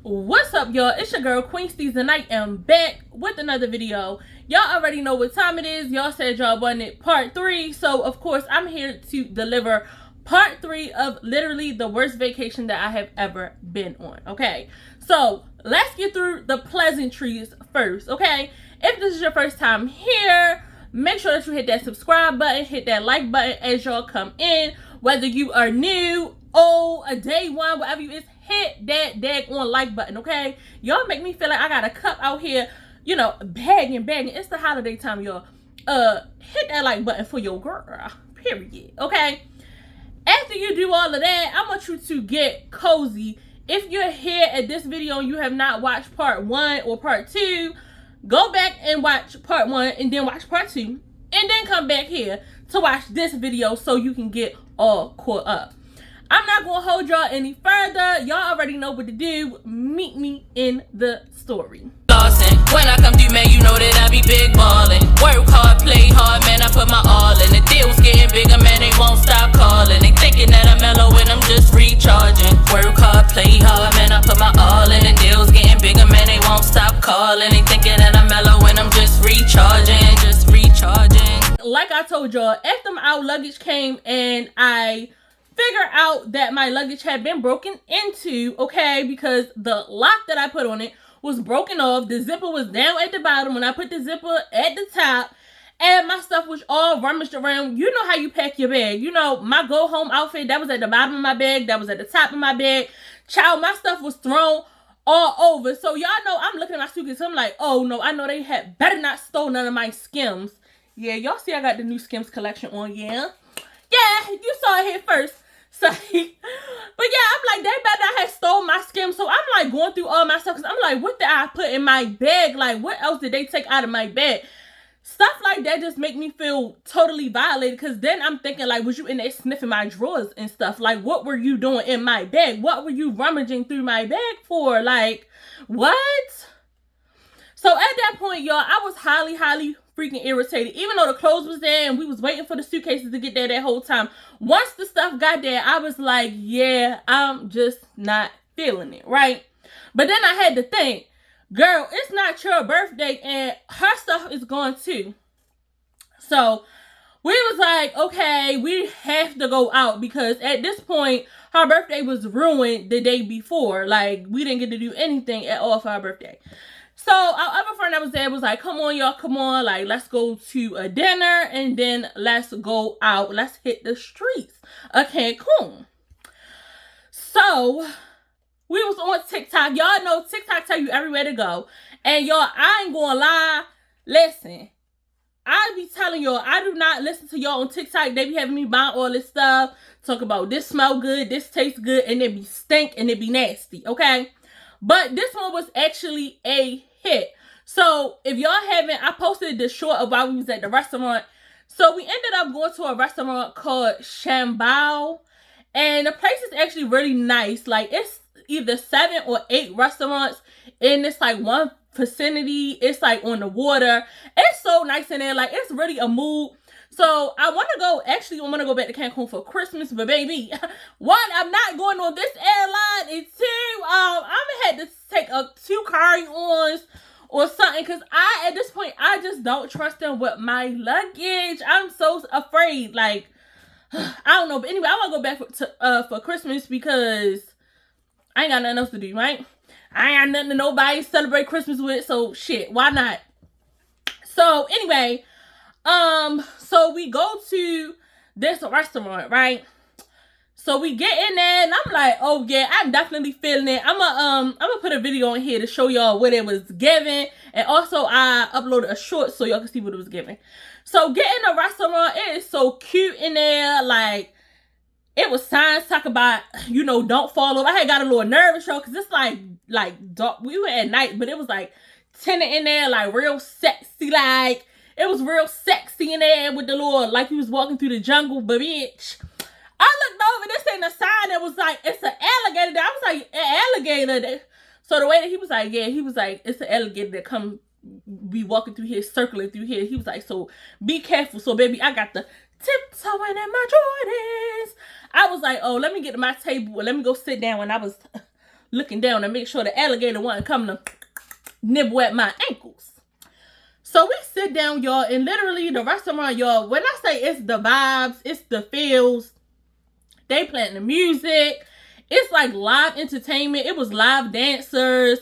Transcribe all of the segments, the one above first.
What's up, y'all? It's your girl QueensteezTV, and I am back with another video. Y'all already know what time it is. Y'all said y'all wanted part 3, so of course I'm here to deliver part 3 of literally the worst vacation that I have ever been on. Okay, so let's get through the pleasantries first. Okay, if this is your first time here, make sure that you hit that subscribe button, hit that like button as y'all come in. Whether you are new, old, a day one, whatever you is, hit that daggone like button, okay? Y'all make me feel like I got a cup out here, you know, begging. It's the holiday time, y'all. Hit that like button for your girl, period, okay? After you do all of that, I want you to get cozy. If you're here at this video and you have not watched part 1 or part 2, go back and watch part 1 and then watch part 2. And then come back here to watch this video so you can get all caught up. I'm not going to hold y'all any further. Y'all already know what to do. Meet me in the story. When I come through, man, you know that I be big ballin'. Work hard, play hard, man, I put my all in. The deal's getting bigger, man, they won't stop calling. They thinking that I'm mellow and I'm just recharging. Work hard, play hard, man, I put my all in. The deal's getting bigger, man, they won't stop calling. They thinking that I'm mellow and I'm just recharging, Like I told y'all, after our luggage came and I figured out that my luggage had been broken into, okay, because the lock that I put on it was broken off. The zipper was down at the bottom when I put the zipper at the top, and my stuff was all rummaged around. You know how you pack your bag. You know, my go home outfit, that was at the bottom of my bag, that was at the top of my bag. Child, my stuff was thrown all over. So y'all know I'm looking at my suitcase, I'm like, oh no, I know they had better not stole none of my Skims. Yeah, y'all see I got the new Skims collection on, yeah, you saw it here first. So, but yeah, I'm like, they better not have stole my Skims. So I'm like going through all my stuff, because I'm like, what did I put in my bag? Like, what else did they take out of my bag? Stuff like that just make me feel totally violated, because then I'm thinking, like, was you in there sniffing my drawers and stuff? Like, what were you doing in my bag? What were you rummaging through my bag for? Like, what? So at that point, y'all, I was highly freaking irritated. Even though the clothes was there and we was waiting for the suitcases to get there that whole time. Once the stuff got there, I was like, yeah, I'm just not feeling it, right? But then I had to think, girl, it's not your birthday and her stuff is gone too. So we was like, okay, we have to go out, because at this point, her birthday was ruined the day before. Like, we didn't get to do anything at all for her birthday. So our other friend that was there was like, come on, y'all, come on. Like, let's go to a dinner and then let's go out. Let's hit the streets of Cancun. So we was on TikTok. Y'all know TikTok tell you everywhere to go. And y'all, I ain't gonna lie. Listen, I be telling y'all, I do not listen to y'all on TikTok. They be having me buying all this stuff. Talk about this smell good, this tastes good, and it be stink and it be nasty, okay? But this one was actually a hit. So if y'all haven't, I posted the short of while we was at the restaurant. So we ended up going to a restaurant called Shambao, and the place is actually really nice. Like, it's either 7 or 8 restaurants in this like one vicinity. It's like on the water. It's so nice in there. Like, it's really a mood. So I want to go, actually, I want to go back to Cancun for Christmas, but baby, one, I'm not going on this airline, and 2, I'm gonna have to take 2 carry-ons or something, because at this point, I just don't trust them with my luggage. I'm so afraid, like, I don't know, but anyway, I want to go back for Christmas, because I ain't got nothing else to do, right? I ain't got nothing to nobody celebrate Christmas with, so shit, why not? So anyway, so we go to this restaurant, right? So we get in there and I'm like, oh yeah, I'm definitely feeling it. I'm gonna put a video on here to show y'all what it was giving, and also I uploaded a short so y'all can see what it was giving. So get in the restaurant, it is so cute in there. Like, it was signs talk about, you know, don't fall over. I had got a little nervous, y'all, because it's like dark. We were at night, but it was like tinted in there, like real sexy, like it was real sexy in there with the little, like he was walking through the jungle, but bitch, I looked over, this ain't a sign that was like, it's an alligator there. I was like, an alligator there. So the way that he was like, yeah, he was like, it's an alligator that come be walking through here, circling through here. He was like, so be careful. So baby, I got the tiptoeing in my Jordans. I was like, oh, let me get to my table and let me go sit down. And I was looking down to make sure the alligator wasn't coming to nibble at my ankles. So we sit down, y'all, and literally the restaurant, y'all, when I say it's the vibes, it's the feels, they playing the music. It's like live entertainment. It was live dancers.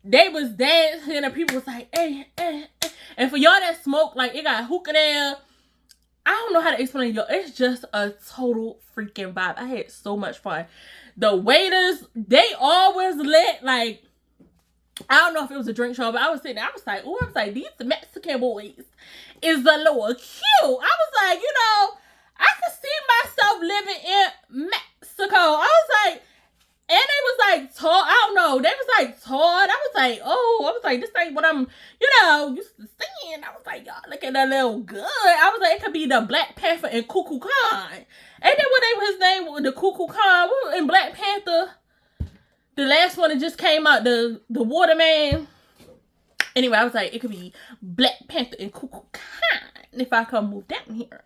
They was dancing and people was like, hey. And for y'all that smoke, like it got hookah there. I don't know how to explain it, y'all. It's just a total freaking vibe. I had so much fun. The waiters, they always lit. Like, I don't know if it was a drink show, but I was sitting there. I was like, these Mexican boys is a little cute. I was like, you know, I could see myself living in Mexico. I was like, and they was like tall. I don't know. They was like tall. I was like, this ain't what I'm, used to seeing. I was like, y'all looking a little good. I was like, it could be the Black Panther and Cuckoo Khan. Ain't that what his name was? The Cuckoo Khan in Black Panther. The last one that just came out, the Waterman. Anyway, I was like, it could be Black Panther and Cuckoo Khan if I come move down here.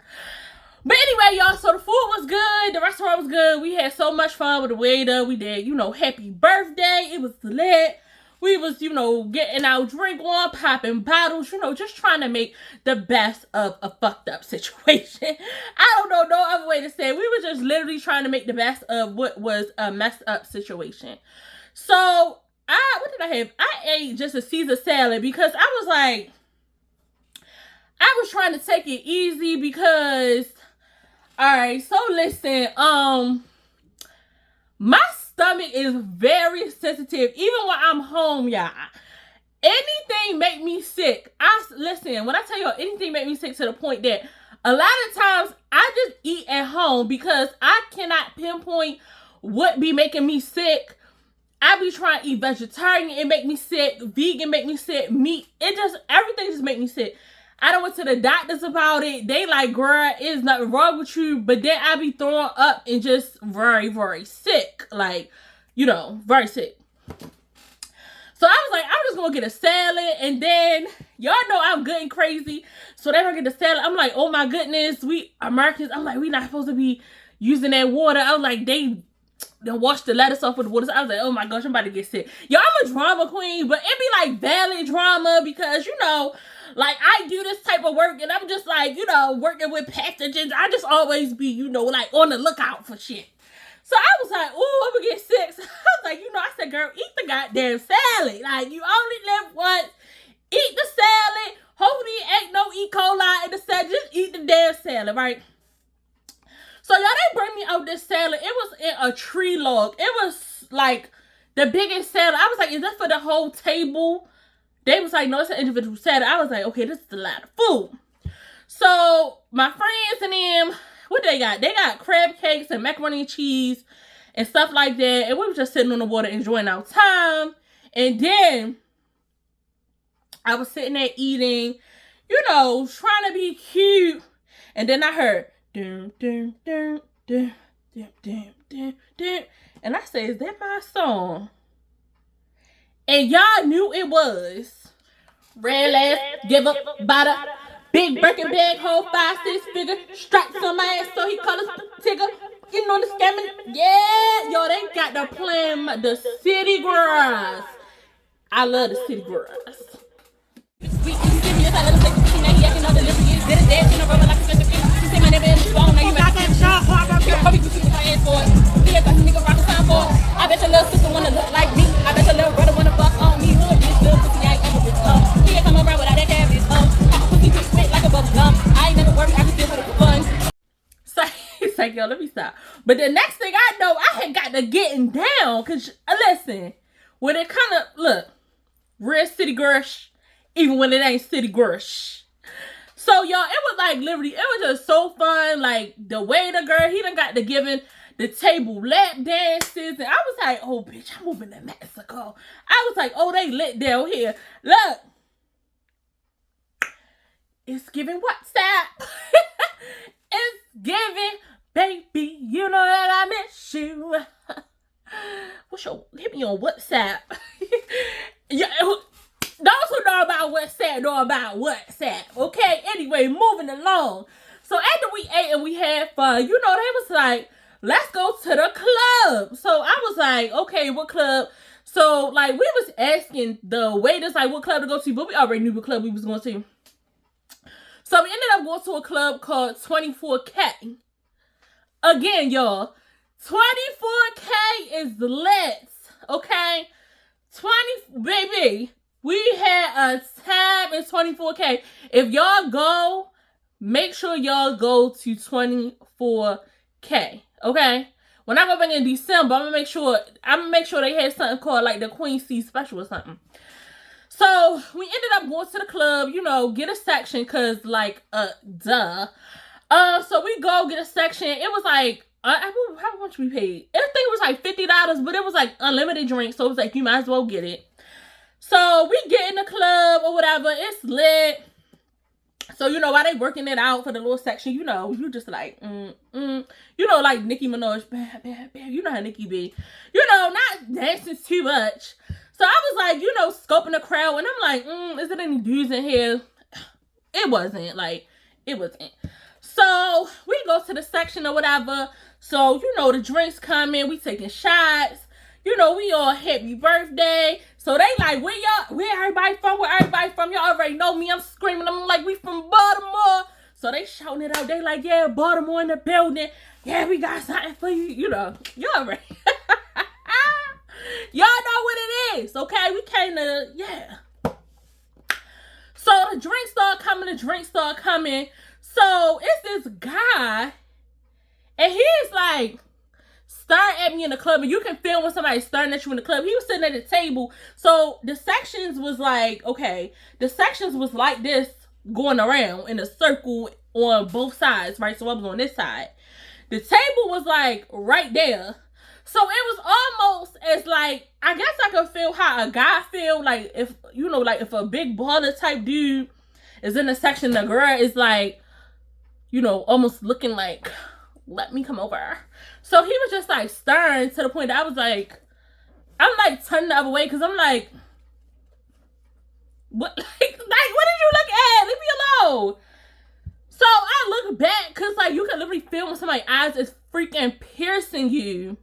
But anyway, y'all, so the food was good. The restaurant was good. We had so much fun with the waiter. We did, happy birthday. It was lit. We was, getting our drink on, popping bottles, just trying to make the best of a fucked up situation. I don't know no other way to say it. We were just literally trying to make the best of what was a messed up situation. So, what did I have? I ate just a Caesar salad because I was like, I was trying to take it easy because... Alright, so listen, my stomach is very sensitive. Even when I'm home, y'all. Anything make me sick. Listen, when I tell y'all anything make me sick to the point that a lot of times I just eat at home because I cannot pinpoint what be making me sick. I be trying to eat vegetarian, it make me sick. Vegan make me sick. Meat, everything just make me sick. I done went to the doctors about it. They like, girl, there's nothing wrong with you. But then I be throwing up and just very, very sick. Like, very sick. So I was like, I'm just going to get a salad. And then, y'all know I'm good and crazy. So then I get the salad. I'm like, oh my goodness. We Americans, I'm like, we not supposed to be using that water. I was like, they wash the lettuce off with the water. So I was like, oh my gosh, I'm about to get sick. Y'all, I'm a drama queen. But it be like valid drama because, like, I do this type of work, and I'm just, like, working with pathogens. I just always be, like, on the lookout for shit. So I was like, ooh, I'm gonna get sick. So I was like, I said, girl, eat the goddamn salad. Like, you only live once. Eat the salad. Hopefully ain't no E. coli in the salad. Just eat the damn salad, right? So, y'all, they bring me out this salad. It was in a tree log. It was, like, the biggest salad. I was like, is that for the whole table? They was like, no, it's an individual salad. I was like, okay, this is a lot of food. So, my friends and them, what they got? They got crab cakes and macaroni and cheese and stuff like that. And we were just sitting on the water enjoying our time. And then, I was sitting there eating, trying to be cute. And then I heard, dum, dum, dum, dum, dum, dum, dum, dum. And I said, is that my song? And y'all knew it was. Red ass, give up, bada, big Birkin bag, hold 5-6 figure, straps on my ass so he call us Tigger. Getting on the scamming. Yeah, y'all, they got the plan, the city girls. I love the city girls. I bet your little sister wanna look like me. I bet your little brother wanna fuck on me. Hood bitch, little pussy, I ain't ever bitch. He ain't come around without that cabbage. Pussy bitch sweet like a bubble gum. I ain't never worried, I can still put it for fun. So he's like, yo, let me stop. But the next thing I know, I had got to getting down. Cause listen, when it kind of look, real city girl, even when it ain't city girl. So y'all, it was like literally, it was just so fun. Like the way the girl, he done got to giving the table lap dances. And I was like, oh, bitch, I'm moving to Mexico. I was like, oh, they lit down here. Look. It's giving WhatsApp. It's giving, baby, you know that I miss you. Hit me on WhatsApp. Yeah, those who know about WhatsApp, okay? Anyway, moving along. So after we ate and we had fun, they was like, let's go to the club. So I was like, okay, what club? So like we was asking the waiters like what club to go to, but we already knew what club we was going to. So we ended up going to a club called 24K. Again, y'all, 24K is lit, okay? Baby, we had a time in 24K. If y'all go, make sure y'all go to 24K, okay? When I go back in December, I'm gonna make sure they had something called like the QueensteezTV special or something. So we ended up going to the club, you know, get a section, cause like duh. So we go get a section. It was like how much we paid? I think it was like $50, but it was like unlimited drinks, so it was like you might as well get it. So we get in the club or whatever. It's lit. So, you know, while they working it out for the little section, you know, you just like, you know, like Nicki Minaj, you know how Nicki be, you know, not dancing too much. So I was like, you know, scoping the crowd, and I'm like, is there any dudes in here? It wasn't. So we go to the section or whatever. So, you know, the drinks come in, we taking shots. You know, we all happy birthday. So they like, where everybody from? Where everybody from? Y'all already know me. I'm screaming. I'm like, we from Baltimore. So they shouting it out. They like, yeah, Baltimore in the building. Yeah, we got something for you. You know, y'all already. Y'all know what it is. Okay, we came to, yeah. So the drinks start coming. So it's this guy. And he's like, staring at me in the club, and you can feel when somebody's staring at you in the club. He was sitting at the table. So the sections was like, okay, the sections was like this going around in a circle on both sides, right? So I was on this side. The table was like right there. So it was almost as like, I guess I could feel how a guy feel like if, you know, like if a big baller type dude is in a section, the girl is like, you know, almost looking like, let me come over. So he was just like staring to the point that I was like, I'm like turning the other way because I'm like, what? Like, what did you look at? Leave me alone. So I look back because like you can literally feel when somebody's eyes is freaking piercing you,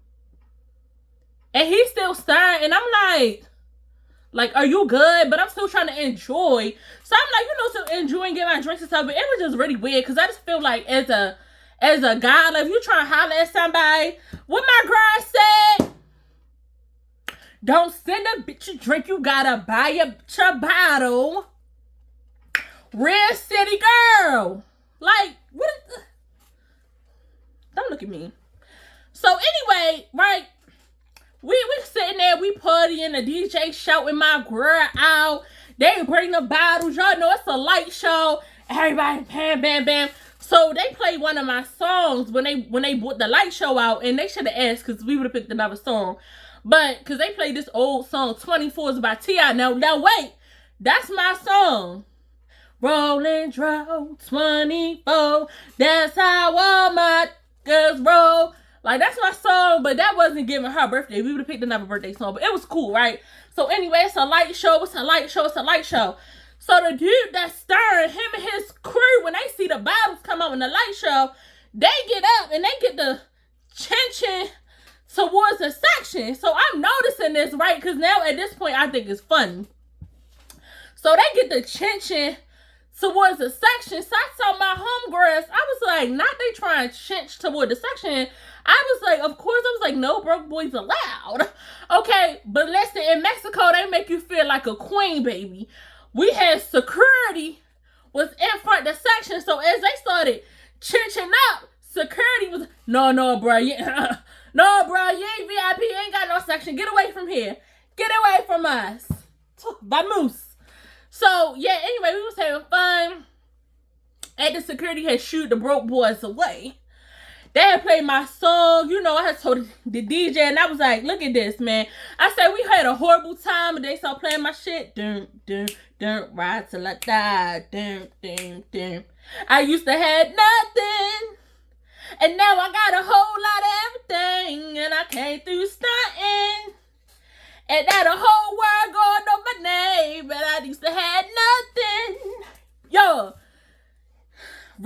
and he's still staring, and I'm like, are you good? But I'm still trying to enjoy. So I'm like, you know, still enjoying getting my drinks and stuff. But it was just really weird because I just feel like as a guy, like if you trying to holler at somebody, what my girl said, don't send a bitch a drink, you gotta buy a bottle. Real city girl. Like, what is don't look at me. So anyway, right, we sitting there, we partying, the DJ shouting my girl out. They bring the bottles, y'all know it's a light show. Everybody bam, bam, bam. So they played one of my songs when they brought the light show out, and they should have asked because we would have picked another song. But because they played this old song, 24s by T.I. Now wait, that's my song. Rolling Drove 24. That's how all my girls roll. Like, that's my song, but that wasn't giving her birthday. We would have picked another birthday song, but it was cool, right? So anyway, it's a light show. So the dude that's staring, him and his crew, when they see the bottles come out in the light show, they get up and they get the chin towards the section. So I'm noticing this, right? Because now at this point, I think it's funny. So they get the chin towards the section. So I saw my homegirls. I was like, not they trying to chinch toward the section. I was like, of course, I was like, no broke boys allowed. Okay, but listen, in Mexico, they make you feel like a queen, baby. We had security was in front of the section. So as they started chinching up, security was, no, bro, no, bro, you ain't VIP, you ain't got no section. Get away from here. Get away from us. Vamos. So, yeah, anyway, we was having fun. And the security had shooed the broke boys away. They had played my song. You know, I had told the DJ, and I was like, look at this, man. I said, we had a horrible time, and they started playing my shit. Dun, ride till I die. Dun. I used to have nothing, and now I got a whole lot of everything, and I came through stunting. And now the whole world going on my name, but I used to have nothing. Yo,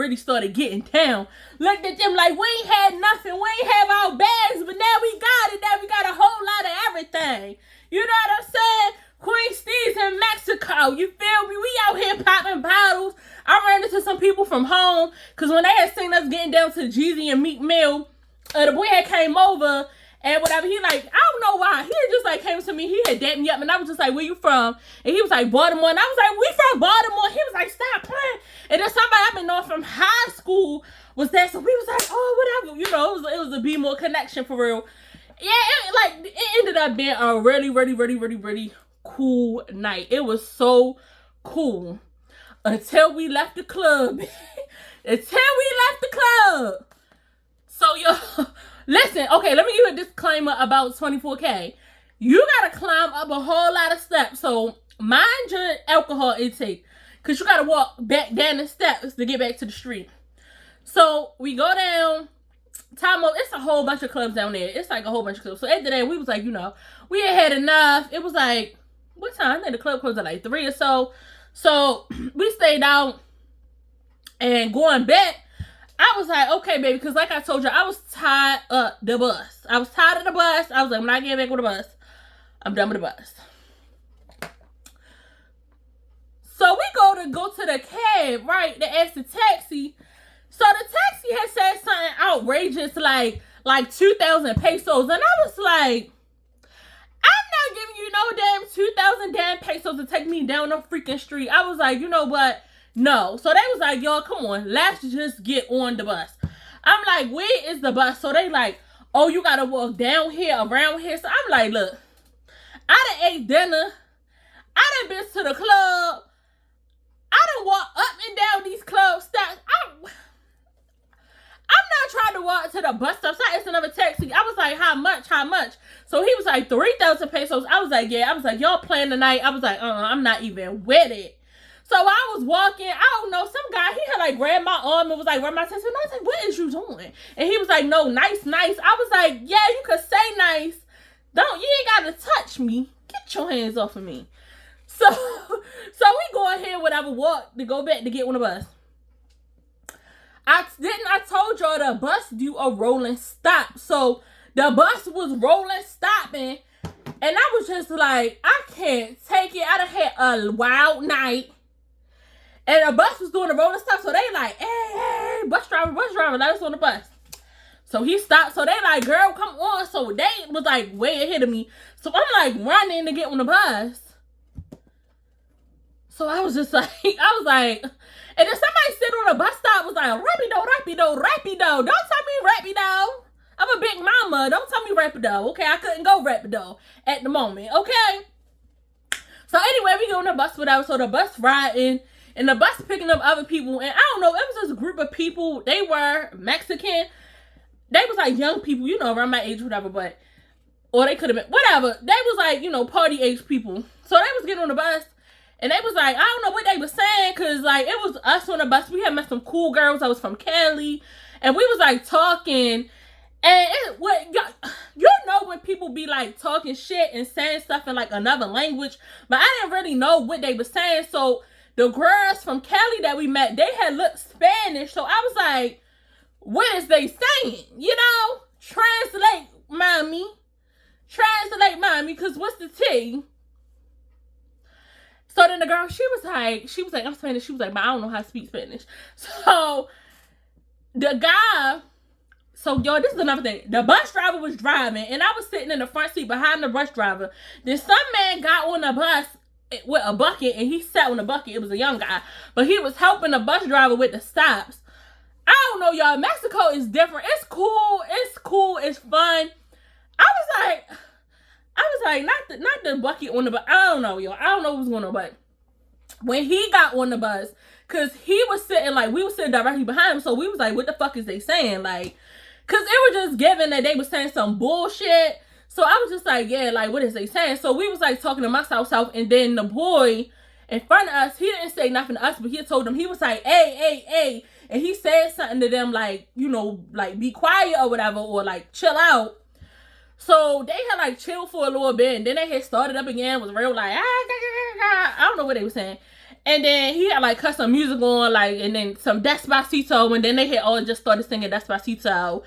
really started getting down. Looked at them like, we ain't had nothing. We ain't have our bags, but now we got it. Now we got a whole lot of everything. You know what I'm saying? Queen Steez in Mexico. You feel me? We out here popping bottles. I ran into some people from home because when they had seen us getting down to Jeezy and Meek Mill, the boy had came over and whatever. He like, I don't know why. He just like came to me. He had dapped me up and I was just like, where you from? And he was like, Baltimore. And I was like, we from Baltimore. He was like, stop playing. And then somebody I've been knowing from high school was there. So we was like, oh, whatever. You know, it was a Be More connection for real. Yeah, it ended up being a really, really, really, really, really cool night. It was so cool until we left the club. So yo, listen, okay, let me give you a disclaimer about 24K. You gotta climb up a whole lot of steps. So mind your alcohol intake, cause you gotta walk back down the steps to get back to the street. So we go down. It's a whole bunch of clubs down there. It's like a whole bunch of clubs. So after that, we was like, you know, we had enough. It was like, what time? I think the club closed at like 3 or so. So we stayed out and going back, I was like, okay, baby, because like I told you, I was tired of the bus. I was tired of the bus. I was like, when I get back with the bus, I'm done with the bus. So we go to the cab, right, to ask the taxi. So the taxi had said something outrageous like 2,000 pesos. And I was like, I'm not giving you no damn 2,000 damn pesos to take me down the freaking street. I was like, you know what? No. So they was like, y'all, come on. Let's just get on the bus. I'm like, where is the bus? So they like, oh, you got to walk down here, around here. So I'm like, look, I done ate dinner. I done been to the club. I done walked up and down these club stops. I'm not trying to walk to the bus stop. So I asked another taxi. I was like, how much? How much? So he was like, 3,000 pesos. I was like, yeah. I was like, y'all playing tonight? I was like, I'm not even with it. So I was walking. I don't know. Some guy, he had like grabbed my arm and was like, grab my attention. And I was like, what is you doing? And he was like, no, nice, nice. I was like, yeah, you could say nice. You ain't got to touch me. Get your hands off of me. So we go ahead, whatever, walk to go back to get on the bus. I told y'all the bus do a rolling stop. So the bus was rolling, stopping. And I was just like, I can't take it. I done had a wild night. And the bus was doing a rolling stop. So they like, hey, bus driver, let us on the bus. So he stopped. So they like, girl, come on. So they was like way ahead of me. So I'm like running to get on the bus. So I was just like, and then somebody sitting on a bus stop was like, rapido. Don't tell me rapido. I'm a big mama. Don't tell me rapido. Okay, I couldn't go rapido at the moment. Okay. So anyway, we go on the bus without. So the bus riding and the bus picking up other people. And I don't know, it was just a group of people. They were Mexican. They was like young people, you know, around my age, whatever, but, or they could have been, whatever. They was like, you know, party age people. So they was getting on the bus. And they was like, I don't know what they was saying, because, like, it was us on the bus. We had met some cool girls that was from Cali. And we was, like, talking. And you know when people be, like, talking shit and saying stuff in, like, another language. But I didn't really know what they was saying. So the girls from Cali that we met, they had looked Spanish. So I was like, what is they saying? You know? Translate, mommy. Because what's the tea? So then the girl, she was like, I'm Spanish. She was like, but I don't know how to speak Spanish. So the guy, so yo, this is another thing. The bus driver was driving and I was sitting in the front seat behind the bus driver. Then some man got on the bus with a bucket and he sat on the bucket. It was a young guy, but he was helping the bus driver with the stops. I don't know, y'all. Mexico is different. It's cool. It's fun. I was like, not the bucket on the bus. I don't know, y'all. I don't know what was going on, but when he got on the bus, cause he was sitting like, we were sitting directly behind him, so we was like, what the fuck is they saying? Like, cause it was just given that they was saying some bullshit. So I was just like, yeah, like, what is they saying? So we was like talking to myself, and then the boy in front of us, he didn't say nothing to us, but he told them, he was like, hey, and he said something to them like, you know, like be quiet or whatever, or like chill out. So they had like chilled for a little bit, and then they had started up again, was real like, I don't know what they were saying. And then he had like custom music on, like, and then some Despacito, and then they had all just started singing Despacito.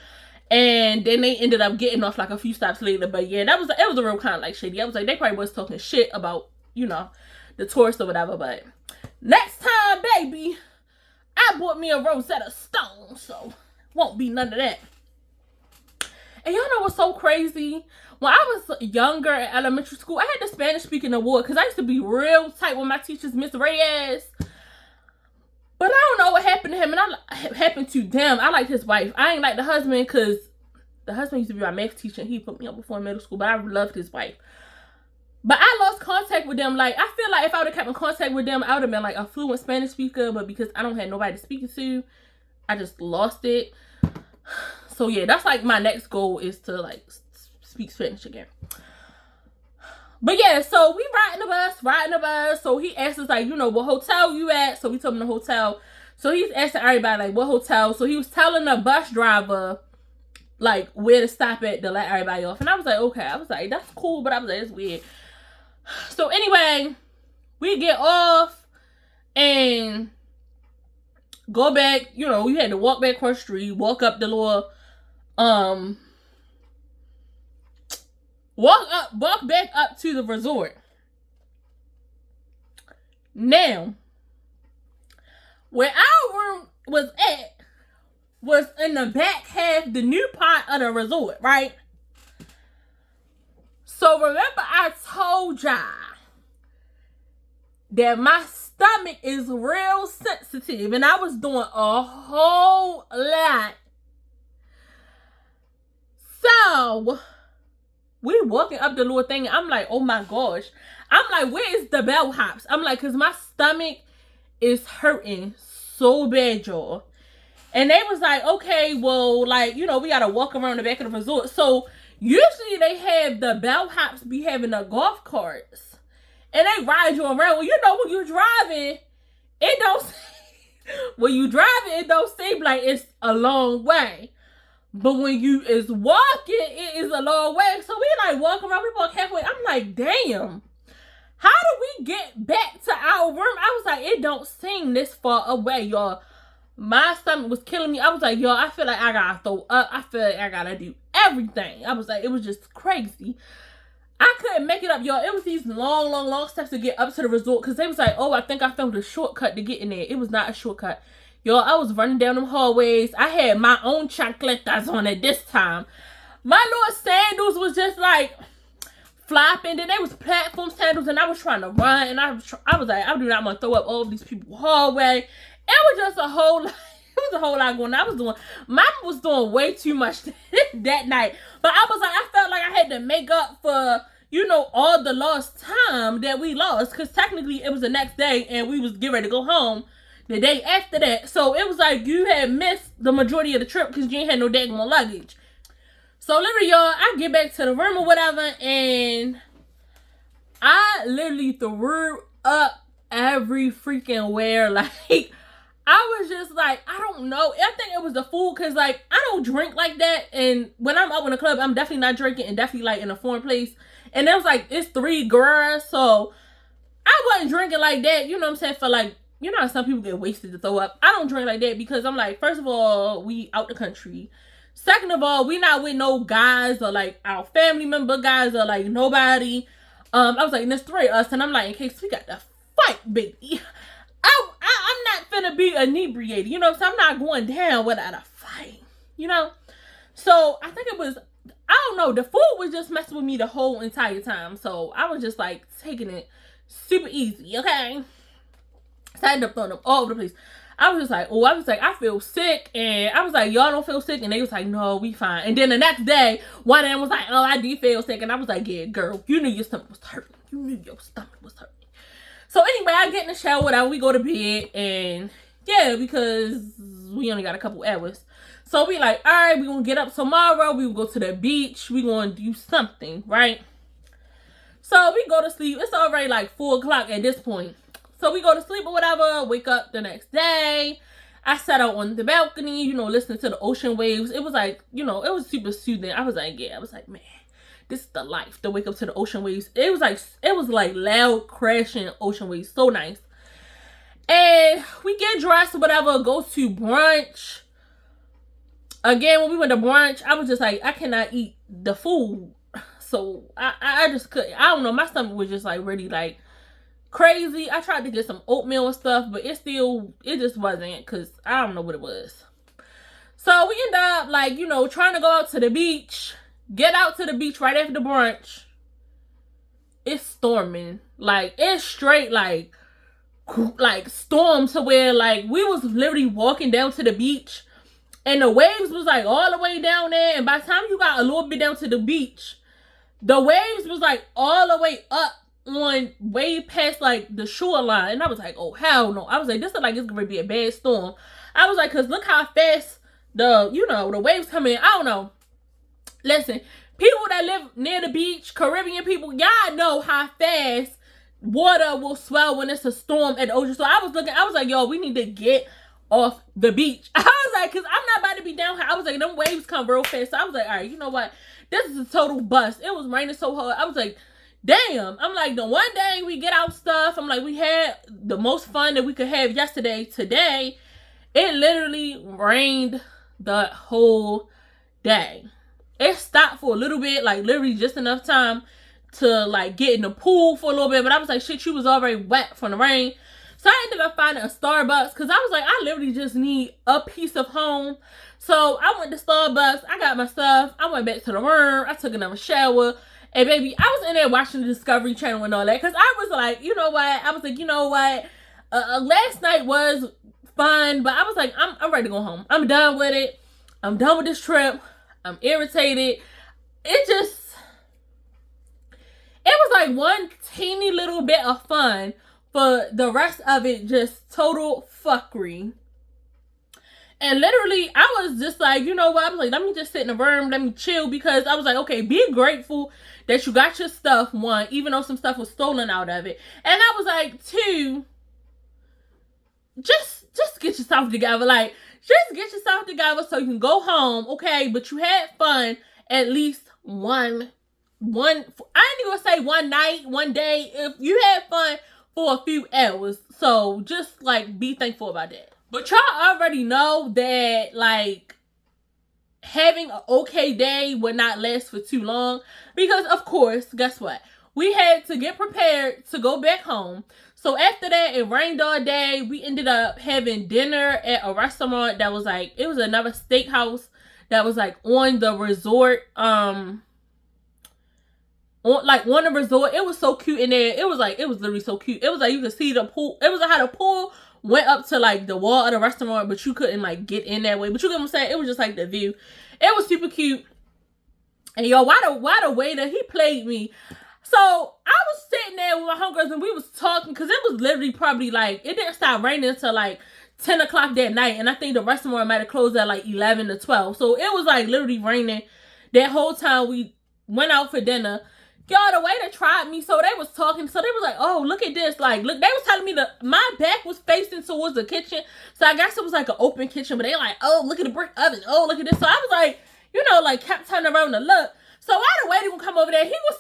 And then they ended up getting off like a few stops later. But yeah, it was a real kind of like shady. I was like, they probably was talking shit about, you know, the tourist or whatever. But next time, baby, I bought me a Rosetta Stone, so won't be none of that. And y'all know what's so crazy? When I was younger in elementary school, I had the Spanish speaking award because I used to be real tight with my teachers, Miss Reyes. But I don't know what happened to him, and happened to them. I liked his wife. I ain't like the husband because the husband used to be my math teacher, and he put me up before middle school, but I loved his wife. But I lost contact with them. Like, I feel like if I would have kept in contact with them, I would have been like a fluent Spanish speaker, but because I don't have nobody to speak to, I just lost it. So yeah, that's like my next goal is to like speak Spanish again. But yeah, so we riding the bus. So he asked us like, you know, what hotel you at? So we told him the hotel. So he's asking everybody like, what hotel? So he was telling the bus driver like where to stop at to let everybody off. And I was like, okay. I was like, that's cool, but I was like, it's weird. So anyway, we get off and go back. You know, we had to walk back across the street, walk up the little walk back up to the resort. Now, where our room was at was in the back half, the new part of the resort, right? So remember I told y'all that my stomach is real sensitive, and I was doing a whole lot. So we walking up the little thing, and I'm like, oh my gosh. I'm like, where is the bellhops? I'm like, because my stomach is hurting so bad, y'all. And they was like, okay, well, like, you know, we got to walk around the back of the resort. So usually they have the bellhops be having the golf carts. And they ride you around. Well, you know, when you're driving, it don't, when you driving, it don't seem like it's a long way. But when you is walking, it is a long way. So we like walk around, we walk halfway. I'm like, damn, how do we get back to our room? I was like, it don't seem this far away, y'all. My stomach was killing me. I was like, y'all, I feel like I gotta throw up. I feel like I gotta do everything. I was like, it was just crazy. I couldn't make it up, y'all. It was these long steps to get up to the resort. Because they was like, oh, I think I found a shortcut to get in there. It was not a shortcut. Y'all, I was running down them hallways. I had my own chancletas on at this time. My little sandals was just like flopping. Then they was platform sandals, and I was trying to run. And I was like, I do not want to throw up all of these people's hallway. It was just a whole lot. It was a whole lot going on. Mama was doing way too much that night. But I was like, I felt like I had to make up for, you know, all the lost time that we lost. Because technically it was the next day and we was getting ready to go home the day after that. So it was like you had missed the majority of the trip because you ain't had no daggone luggage. So literally, y'all, I get back to the room or whatever, and I literally threw up every freaking where. Like, I was just like, I don't know. I think it was the food because, like, I don't drink like that. And when I'm up in the club, I'm definitely not drinking, and definitely, like, in a foreign place. And it was like, it's 3 girls. So I wasn't drinking like that. You know what I'm saying? For, like, you know how some people get wasted to throw up. I don't drink like that because I'm like, first of all, we out the country. Second of all, we not with no guys or, like, our family member guys or, like, nobody. I was like, there's 3 of us. And I'm like, in case we got to fight, baby. I'm not finna be inebriated, you know, so I'm not going down without a fight, you know. So I think it was, I don't know, the food was just messing with me the whole entire time. So I was just like taking it super easy, okay. So I ended up throwing them all over the place. I was just like, oh, I feel sick. And I was like, y'all don't feel sick? And they was like, no, we fine. And then the next day, one of them was like, oh, I do feel sick. And I was like, yeah, girl, you knew your stomach was hurting. You knew your stomach was hurting. So anyway, I get in the shower, whatever, we go to bed, and yeah, because we only got a couple hours. So we like, all right, we gonna get up tomorrow, we will go to the beach, we gonna do something, right? So we go to sleep. It's already like 4 o'clock at this point. So we go to sleep or whatever, wake up the next day. I sat out on the balcony, you know, listening to the ocean waves. It was like, you know, it was super soothing. I was like, man, this is the life, to wake up to the ocean waves. It was like loud crashing ocean waves. So nice. And we get dressed or whatever, go to brunch. Again, when we went to brunch, I was just like, I cannot eat the food. So I just couldn't. I don't know. My stomach was just like really like crazy. I tried to get some oatmeal and stuff, but it just wasn't, because I don't know what it was. So we end up like, you know, trying to go out to the beach. Get out to the beach right after the brunch. It's storming. Like, it's straight like storm, to where like we was literally walking down to the beach and the waves was like all the way down there, and by the time you got a little bit down to the beach, the waves was like all the way up on way past like the shoreline. And I was like, oh hell no. I was like, this is like it's gonna be a bad storm. I was like, cause look how fast the waves come in. I don't know. Listen, people that live near the beach, Caribbean people, y'all know how fast water will swell when it's a storm at the ocean. So I was like, yo, we need to get off the beach. I was like, cause I'm not about to be down here. I was like, them waves come real fast. So I was like, all right, you know what? This is a total bust. It was raining so hard. I was like, damn. I'm like, the one day we get out stuff, I'm like, we had the most fun that we could have yesterday. Today, it literally rained the whole day. It stopped for a little bit, like literally just enough time to like get in the pool for a little bit. But I was like, shit, you was already wet from the rain. So I ended up finding a Starbucks, because I was like, I literally just need a piece of home. So I went to Starbucks. I got my stuff. I went back to the room. I took another shower. And baby, I was in there watching the Discovery Channel and all that, because I was like, you know what? I was like, you know what? Last night was fun, but I was like, I'm ready to go home. I'm done with it. I'm done with this trip. I'm irritated. It was like one teeny little bit of fun, for the rest of it just total fuckery. And literally, I was just like, you know what? I was like, let me just sit in the room, let me chill, because I was like, okay, be grateful that you got your stuff, one, even though some stuff was stolen out of it. And I was like, two, just get yourself together. Like, just get yourself together so you can go home, okay? But you had fun at least one, I ain't even gonna say one night, one day. If you had fun for a few hours, so just like be thankful about that. But y'all already know that like having an okay day would not last for too long, because of course, guess what? We had to get prepared to go back home. So after that, it rained all day. We ended up having dinner at a restaurant that was like, it was another steakhouse that was like on the resort, on the resort. It was so cute in there. It was literally so cute. It was like you could see the pool. It was like how the pool went up to like the wall of the restaurant, but you couldn't like get in that way. But you get what I'm saying? It was just like the view. It was super cute. And yo, why the waiter, he played me. So I was sitting there with my homegirls and we was talking, because it was literally probably like, it didn't start raining until like 10 o'clock that night. And I think the restaurant might have closed at like 11 to 12. So it was like literally raining that whole time we went out for dinner. Y'all, the waiter tried me, so they was talking. So they was like, oh, look at this. Like, look, they was telling me that my back was facing towards the kitchen. So I guess it was like an open kitchen. But they like, oh, look at the brick oven. Oh, look at this. So I was like, you know, like kept turning around to look. So while the waiter would come over there, he was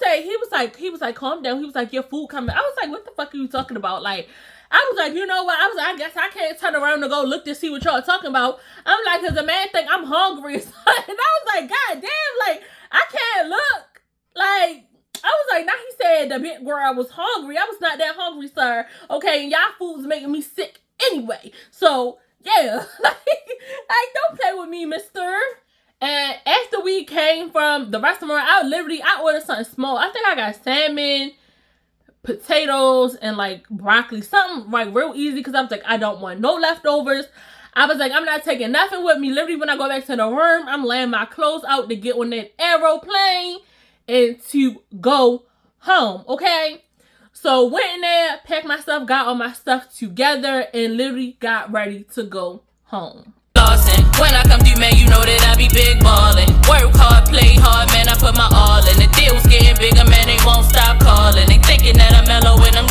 like, calm down. He was like, your food coming. I was like, what the fuck are you talking about? Like, I was like, you know what? I was like, I guess I can't turn around to go look to see what y'all talking about. I'm like, because the man think I'm hungry. And I was like, God damn, like, I can't look. Like, I was like, now he said the bit where I was hungry. I was not that hungry, sir. Okay, and y'all food's making me sick anyway. So, yeah. like, don't play with me, mister. And after we came from the restaurant, I ordered something small. I think I got salmon, potatoes, and like broccoli. Something like real easy, because I was like, I don't want no leftovers. I was like, I'm not taking nothing with me. Literally, when I go back to the room, I'm laying my clothes out to get on that aeroplane and to go home, okay? So went in there, packed my stuff, got all my stuff together, and literally got ready to go home. When I come through, man, you know that I be big ballin'. Work hard, play hard, man, I put my all in. The deal's getting bigger, man, they won't stop calling. They thinking that I'm mellow and I'm